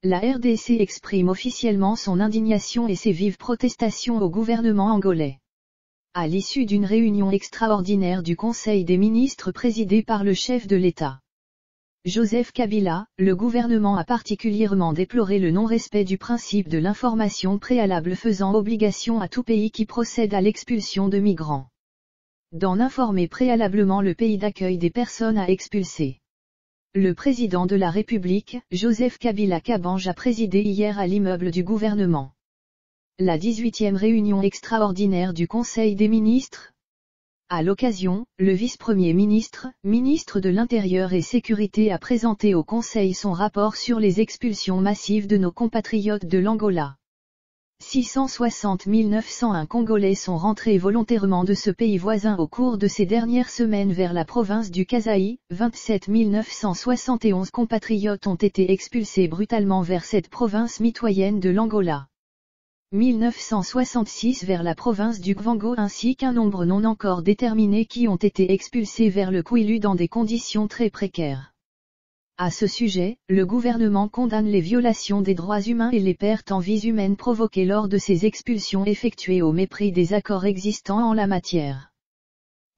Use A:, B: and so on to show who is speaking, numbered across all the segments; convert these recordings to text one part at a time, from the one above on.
A: La RDC exprime officiellement son indignation et ses vives protestations au gouvernement angolais. À l'issue d'une réunion extraordinaire du Conseil des ministres présidée par le chef de l'État, Joseph Kabila, le gouvernement a particulièrement déploré le non-respect du principe de l'information préalable faisant obligation à tout pays qui procède à l'expulsion de migrants, d'en informer préalablement le pays d'accueil des personnes à expulser. Le président de la République, Joseph Kabila Kabange, a présidé hier à l'immeuble du gouvernement la 18e réunion extraordinaire du Conseil des ministres. À l'occasion, le vice-premier ministre, ministre de l'Intérieur et Sécurité, a présenté au Conseil son rapport sur les expulsions massives de nos compatriotes de l'Angola. 660 901 Congolais sont rentrés volontairement de ce pays voisin au cours de ces dernières semaines vers la province du Kasaï, 27 971 compatriotes ont été expulsés brutalement vers cette province mitoyenne de l'Angola. 1966 vers la province du Kwango ainsi qu'un nombre non encore déterminé qui ont été expulsés vers le Kwilu dans des conditions très précaires. À ce sujet, le gouvernement condamne les violations des droits humains et les pertes en vies humaines provoquées lors de ces expulsions effectuées au mépris des accords existants en la matière,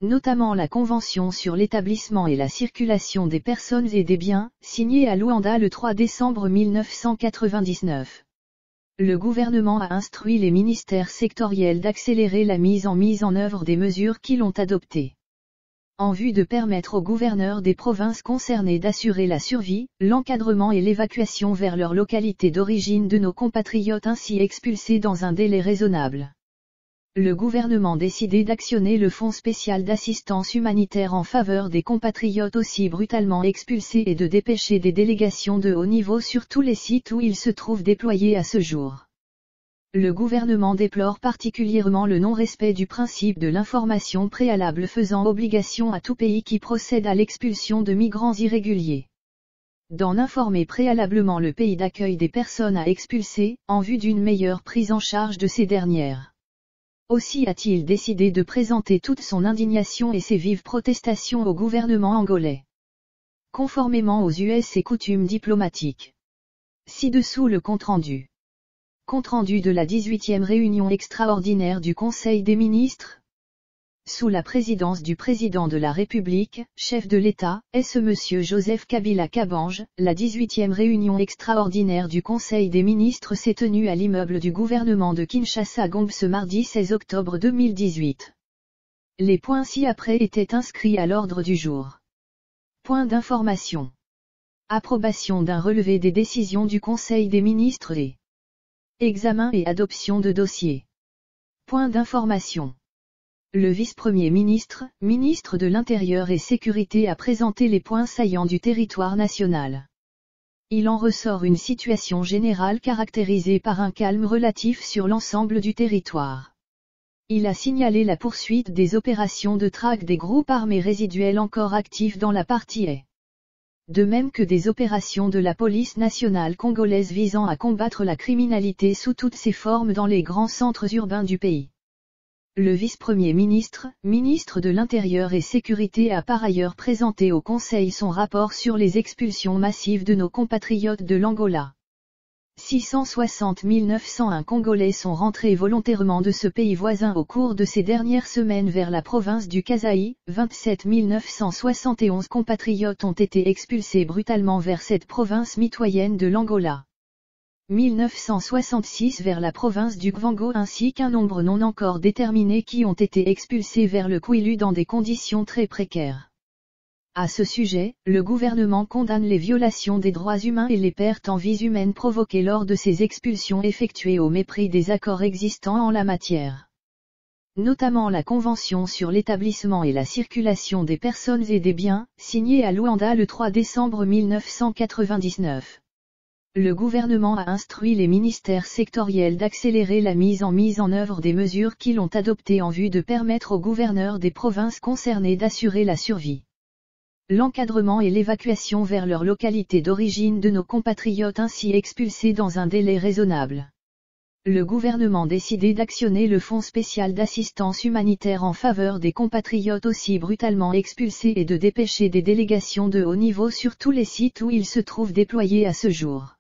A: notamment la Convention sur l'établissement et la circulation des personnes et des biens, signée à Luanda le 3 décembre 1999. Le gouvernement a instruit les ministères sectoriels d'accélérer la mise en œuvre des mesures qui l'ont adoptées, en vue de permettre aux gouverneurs des provinces concernées d'assurer la survie, l'encadrement et l'évacuation vers leur localité d'origine de nos compatriotes ainsi expulsés dans un délai raisonnable. Le gouvernement décidé d'actionner le Fonds spécial d'assistance humanitaire en faveur des compatriotes aussi brutalement expulsés et de dépêcher des délégations de haut niveau sur tous les sites où ils se trouvent déployés à ce jour. Le gouvernement déplore particulièrement le non-respect du principe de l'information préalable faisant obligation à tout pays qui procède à l'expulsion de migrants irréguliers, d'en informer préalablement le pays d'accueil des personnes à expulser, en vue d'une meilleure prise en charge de ces dernières. Aussi a-t-il décidé de présenter toute son indignation et ses vives protestations au gouvernement angolais, conformément aux us et coutumes diplomatiques. Ci-dessous le compte-rendu. Compte-rendu de la 18e réunion extraordinaire du Conseil des ministres. Sous la présidence du président de la République, chef de l'État, M. Joseph Kabila Kabange, la 18e réunion extraordinaire du Conseil des ministres s'est tenue à l'immeuble du gouvernement de Kinshasa Gombe ce mardi 16 octobre 2018. Les points ci-après étaient inscrits à l'ordre du jour. Point d'information. Approbation d'un relevé des décisions du Conseil des ministres et examen et adoption de dossiers. Point d'information. Le vice-premier ministre, ministre de l'Intérieur et Sécurité, a présenté les points saillants du territoire national. Il en ressort une situation générale caractérisée par un calme relatif sur l'ensemble du territoire. Il a signalé la poursuite des opérations de traque des groupes armés résiduels encore actifs dans la partie est. De même que des opérations de la police nationale congolaise visant à combattre la criminalité sous toutes ses formes dans les grands centres urbains du pays. Le vice-premier ministre, ministre de l'Intérieur et Sécurité, a par ailleurs présenté au Conseil son rapport sur les expulsions massives de nos compatriotes de l'Angola. 660 901 Congolais sont rentrés volontairement de ce pays voisin au cours de ces dernières semaines vers la province du Kasaï, 27 971 compatriotes ont été expulsés brutalement vers cette province mitoyenne de l'Angola. 1966 vers la province du Kwango ainsi qu'un nombre non encore déterminé qui ont été expulsés vers le Kwilu dans des conditions très précaires. À ce sujet, le gouvernement condamne les violations des droits humains et les pertes en vies humaines provoquées lors de ces expulsions effectuées au mépris des accords existants en la matière, notamment la Convention sur l'établissement et la circulation des personnes et des biens, signée à Luanda le 3 décembre 1999. Le gouvernement a instruit les ministères sectoriels d'accélérer la mise en œuvre des mesures qui l'ont adoptées en vue de permettre aux gouverneurs des provinces concernées d'assurer la survie, l'encadrement et l'évacuation vers leur localité d'origine de nos compatriotes ainsi expulsés dans un délai raisonnable. Le gouvernement décidé d'actionner le Fonds spécial d'assistance humanitaire en faveur des compatriotes aussi brutalement expulsés et de dépêcher des délégations de haut niveau sur tous les sites où ils se trouvent déployés à ce jour.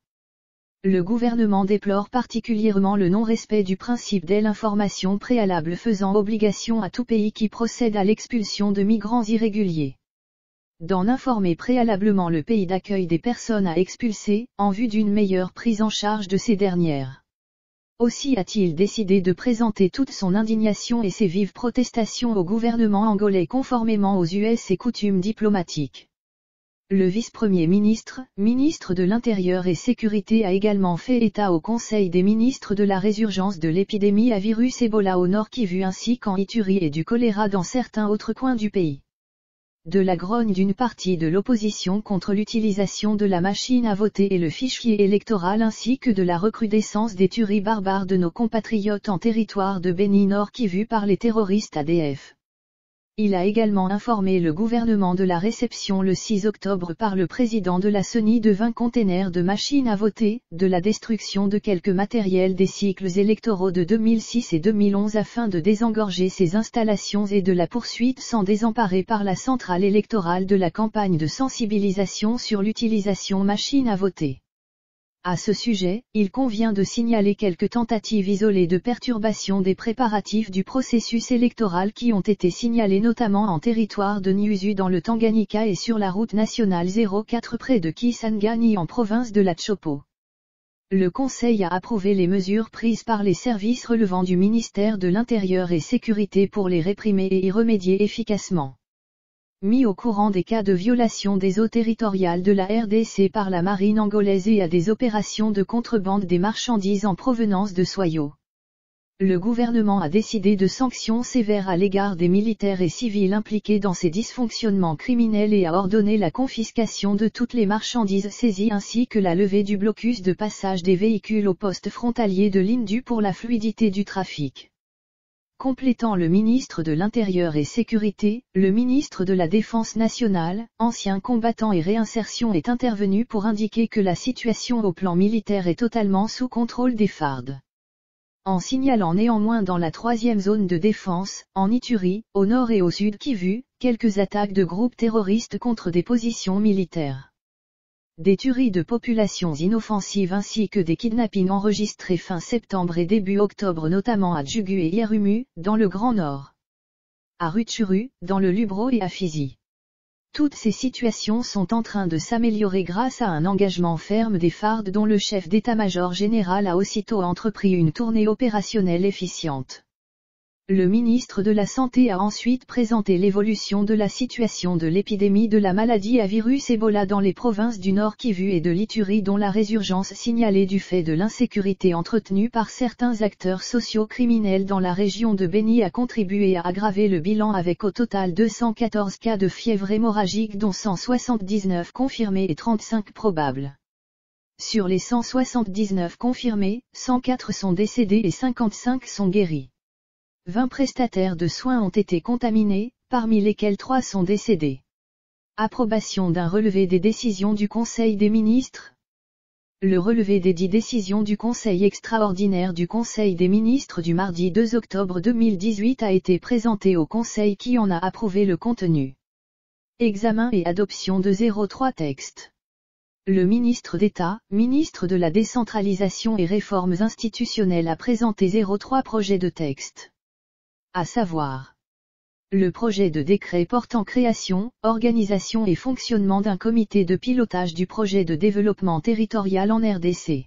A: Le gouvernement déplore particulièrement le non-respect du principe dès l'information préalable faisant obligation à tout pays qui procède à l'expulsion de migrants irréguliers d'en informer préalablement le pays d'accueil des personnes à expulser, en vue d'une meilleure prise en charge de ces dernières. Aussi a-t-il décidé de présenter toute son indignation et ses vives protestations au gouvernement angolais conformément aux us et coutumes diplomatiques. Le vice-premier ministre, ministre de l'Intérieur et Sécurité a également fait état au Conseil des ministres de la résurgence de l'épidémie à virus Ebola au Nord Kivu ainsi qu'en Ituri et du choléra dans certains autres coins du pays. De la grogne d'une partie de l'opposition contre l'utilisation de la machine à voter et le fichier électoral ainsi que de la recrudescence des tueries barbares de nos compatriotes en territoire de Beni Nord Kivu par les terroristes ADF. Il a également informé le gouvernement de la réception le 6 octobre par le président de la CENI de 20 containers de machines à voter, de la destruction de quelques matériels des cycles électoraux de 2006 et 2011 afin de désengorger ces installations et de la poursuite sans désemparer par la centrale électorale de la campagne de sensibilisation sur l'utilisation machine à voter. À ce sujet, il convient de signaler quelques tentatives isolées de perturbation des préparatifs du processus électoral qui ont été signalées notamment en territoire de Nyuzu dans le Tanganyika et sur la route nationale 04 près de Kisangani en province de la Tshopo. Le Conseil a approuvé les mesures prises par les services relevant du ministère de l'Intérieur et Sécurité pour les réprimer et y remédier efficacement. Mis au courant des cas de violation des eaux territoriales de la RDC par la marine angolaise et à des opérations de contrebande des marchandises en provenance de Soyo. Le gouvernement a décidé de sanctions sévères à l'égard des militaires et civils impliqués dans ces dysfonctionnements criminels et a ordonné la confiscation de toutes les marchandises saisies ainsi que la levée du blocus de passage des véhicules au poste frontalier de Lindu pour la fluidité du trafic. Complétant le ministre de l'Intérieur et Sécurité, le ministre de la Défense nationale, ancien combattant et réinsertion est intervenu pour indiquer que la situation au plan militaire est totalement sous contrôle des FARD. En signalant néanmoins dans la 3e zone de défense, en Ituri, au nord et au sud Kivu, quelques attaques de groupes terroristes contre des positions militaires. Des tueries de populations inoffensives ainsi que des kidnappings enregistrés fin septembre et début octobre notamment à Djugu et Irumu, dans le Grand Nord. À Rutshuru, dans le Lubero et à Fizi. Toutes ces situations sont en train de s'améliorer grâce à un engagement ferme des FARD dont le chef d'état-major général a aussitôt entrepris une tournée opérationnelle efficiente. Le ministre de la Santé a ensuite présenté l'évolution de la situation de l'épidémie de la maladie à virus Ebola dans les provinces du Nord Kivu et de l'Ituri dont la résurgence signalée du fait de l'insécurité entretenue par certains acteurs socio-criminels dans la région de Beni a contribué à aggraver le bilan avec au total 214 cas de fièvre hémorragique dont 179 confirmés et 35 probables. Sur les 179 confirmés, 104 sont décédés et 55 sont guéris. 20 prestataires de soins ont été contaminés, parmi lesquels 3 sont décédés. Approbation d'un relevé des décisions du Conseil des ministres. Le relevé des 10 décisions du Conseil extraordinaire du Conseil des ministres du mardi 2 octobre 2018 a été présenté au Conseil qui en a approuvé le contenu. Examen et adoption de 03 textes. Le ministre d'État, ministre de la décentralisation et réformes institutionnelles a présenté 03 projets de texte. À savoir, le projet de décret portant création, organisation et fonctionnement d'un comité de pilotage du projet de développement territorial en RDC.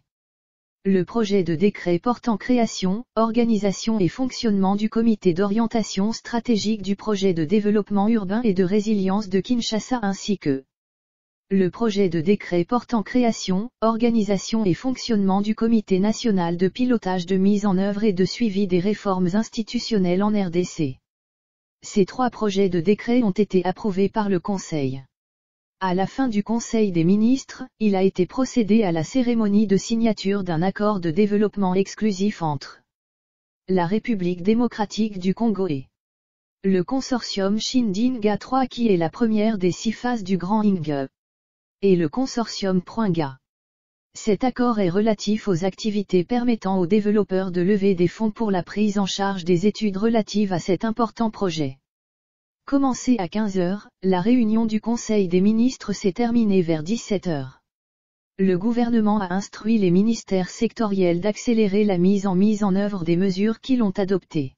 A: Le projet de décret portant création, organisation et fonctionnement du comité d'orientation stratégique du projet de développement urbain et de résilience de Kinshasa ainsi que le projet de décret portant création, organisation et fonctionnement du Comité national de pilotage de mise en œuvre et de suivi des réformes institutionnelles en RDC. Ces 3 projets de décret ont été approuvés par le Conseil. À la fin du Conseil des ministres, il a été procédé à la cérémonie de signature d'un accord de développement exclusif entre la République démocratique du Congo et le consortium Shindinga 3 qui est la première des 6 phases du Grand Inge. Et le consortium Pruinga. Cet accord est relatif aux activités permettant aux développeurs de lever des fonds pour la prise en charge des études relatives à cet important projet. Commencée à 15 h, la réunion du Conseil des ministres s'est terminée vers 17 h. Le gouvernement a instruit les ministères sectoriels d'accélérer la mise en œuvre des mesures qui l'ont adoptées,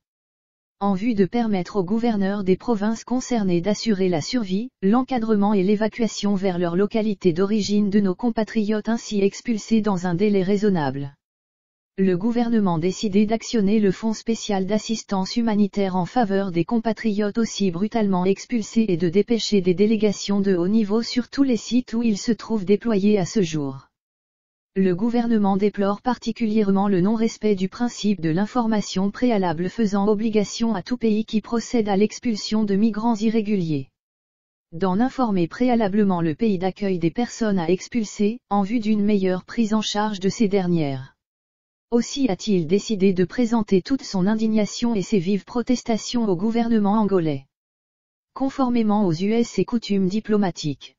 A: en vue de permettre aux gouverneurs des provinces concernées d'assurer la survie, l'encadrement et l'évacuation vers leur localité d'origine de nos compatriotes ainsi expulsés dans un délai raisonnable. Le gouvernement décidé d'actionner le Fonds spécial d'assistance humanitaire en faveur des compatriotes aussi brutalement expulsés et de dépêcher des délégations de haut niveau sur tous les sites où ils se trouvent déployés à ce jour. Le gouvernement déplore particulièrement le non-respect du principe de l'information préalable faisant obligation à tout pays qui procède à l'expulsion de migrants irréguliers d'en informer préalablement le pays d'accueil des personnes à expulser, en vue d'une meilleure prise en charge de ces dernières. Aussi a-t-il décidé de présenter toute son indignation et ses vives protestations au gouvernement angolais, conformément aux us et coutumes diplomatiques.